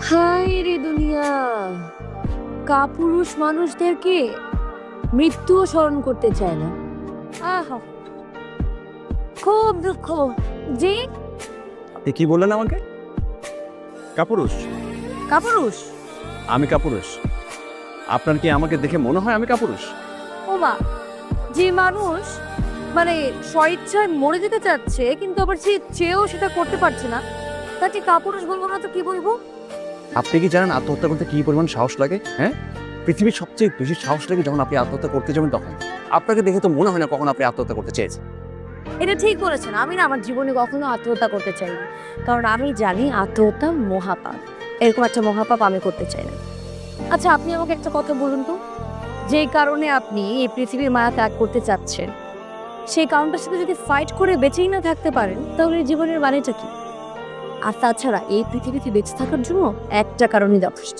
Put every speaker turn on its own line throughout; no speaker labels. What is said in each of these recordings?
হায় রে দুনিয়া, কাপুরুষ মানুষদেরকে মৃত্যুও স্মরণ করতে চায় না। আহা, খুব দুঃখ। জি,
আপনি কি বললেন আমাকে? কাপুরুষ?
কাপুরুষ?
আমি কাপুরুষ? আপনার কি আমাকে দেখে মনে হয় আমি কাপুরুষ?
ওমা, যে মানুষ মানে স্বইচ্ছায় মরে যেতে চাচ্ছে কিন্তু আবার সে চেয়েও সেটা করতে পারছে না, তাকে কাপুরুষ বলবো না তো কি বলবো?
আপনি কি জানেন আত্মহত্যা করতে কি পরিমাণ সাহস লাগে? হ্যাঁ, পৃথিবীর সবচেয়ে বেশি সাহস লাগে যখন আপনি আত্মহত্যা করতে যাবেন তখন। আপনাকে দেখে তো মনে হয় না কখন আপনি আত্মহত্যা করতে চেয়েছেন।
এটা ঠিক বলেছেন। আমি না আমার জীবনে কখনো আত্মহত্যা করতে চাইনি, কারণ আমি জানি আত্মহত্যা মহাপাপ। এরকম একটা মহাপাপ আমি করতে চাই না। আচ্ছা, আপনি আমাকে একটা কথা বলুন তো, যে কারণে আপনি এই পৃথিবীর মায়া ত্যাগ করতে চাচ্ছেন, সেই কারণটার সাথে যদি ফাইট করে বেঁচেই না থাকতে পারেন, তাহলে জীবনের মানেটা কি? আর তাছাড়া এই পৃথিবীতে বেঁচে থাকার জন্য একটা কারণই যথেষ্ট।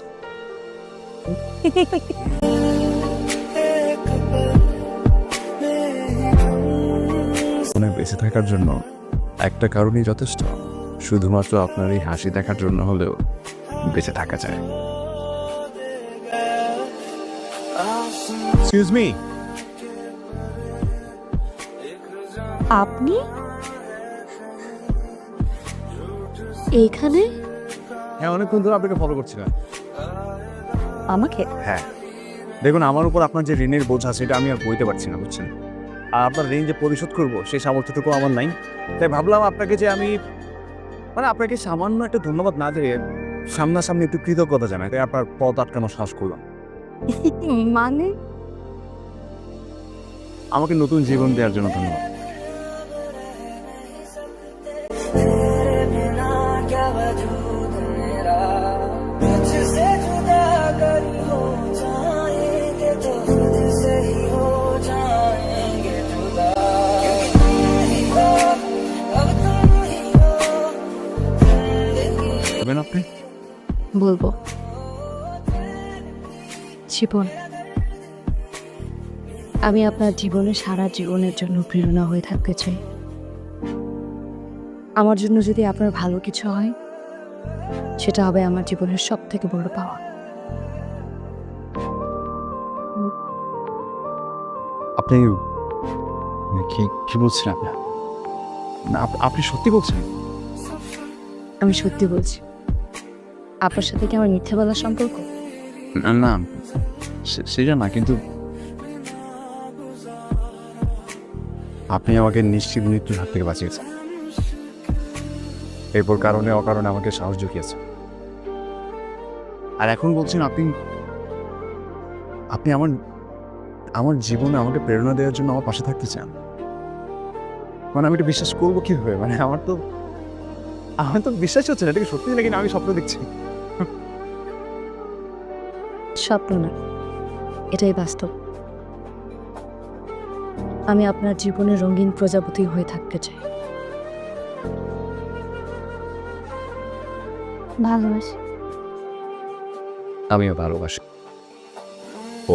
বেঁচে থাকার জন্য একটা কারণই যথেষ্ট, শুধুমাত্র আপনার এই হাসি দেখার জন্য হলেও বেঁচে থাকা যায়। এক্সকিউজ মি,
আপনি এইখানে?
হ্যাঁ, অনেকক্ষণ ধরে আপনাকে ফলো করছিলাম।
আমাকে?
হ্যাঁ, দেখুন আমার উপর আপনার যে ঋণের বোঝা সেটা আমি আর বইতে পারছি না, বুঝছেন? আর আপনার ঋণ যে পরিশোধ করবো সেই সামর্থ্যটুকু আমার নাই। তাই ভাবলাম আপনাকে যে আমি আপনাকে সামান্য একটা ধন্যবাদ না দিয়ে সামনাসামনি একটু কৃতজ্ঞতা জানাই, তাই আপনার পথ আটকানোর সাহস করলাম।
মানে
আমাকে নতুন জীবন দেওয়ার জন্য ধন্যবাদ। আপনি
বলবো? জীবন, আমি আপনার জীবনে সারা জীবনের জন্য প্রেরণা হয়ে থাকতে চাই। আমার জন্য যদি আপনার ভালো কিছু হয়, সেটা হবে আমার জীবনের সব থেকে বড় পাওয়া।
আপনি কি কি বলছেন? আপনি সত্যি বলছেন?
আমি সত্যি বলছি। আপনার সাথে কি আমার মিথ্যে বলার সম্পর্ক?
না, সেটা না, কিন্তু আপনি আমাকে নিশ্চিত মৃত্যুর হাত থেকে বাঁচিয়েছেন। এরপর কারণে অকারণে আমাকে সাহস জুগিয়েছেন। আর এখন বলছেন আপনি আপনি আমার আমার জীবনে আমাকে প্রেরণা দেওয়ার জন্য আমার পাশে থাকতে চান। আমি এটা বিশ্বাস করবো কিভাবে? আমার তো বিশ্বাসই হচ্ছে না এটা কি সত্যি নাকি না আমি স্বপ্ন দেখছি।
স্বপ্ন না, এটাই বাস্তব। আমি আপনার জীবনে রঙিন প্রজাপতি হয়ে থাকতে চাই। ভালোবাসি।
আমিও ভালোবাসি। ও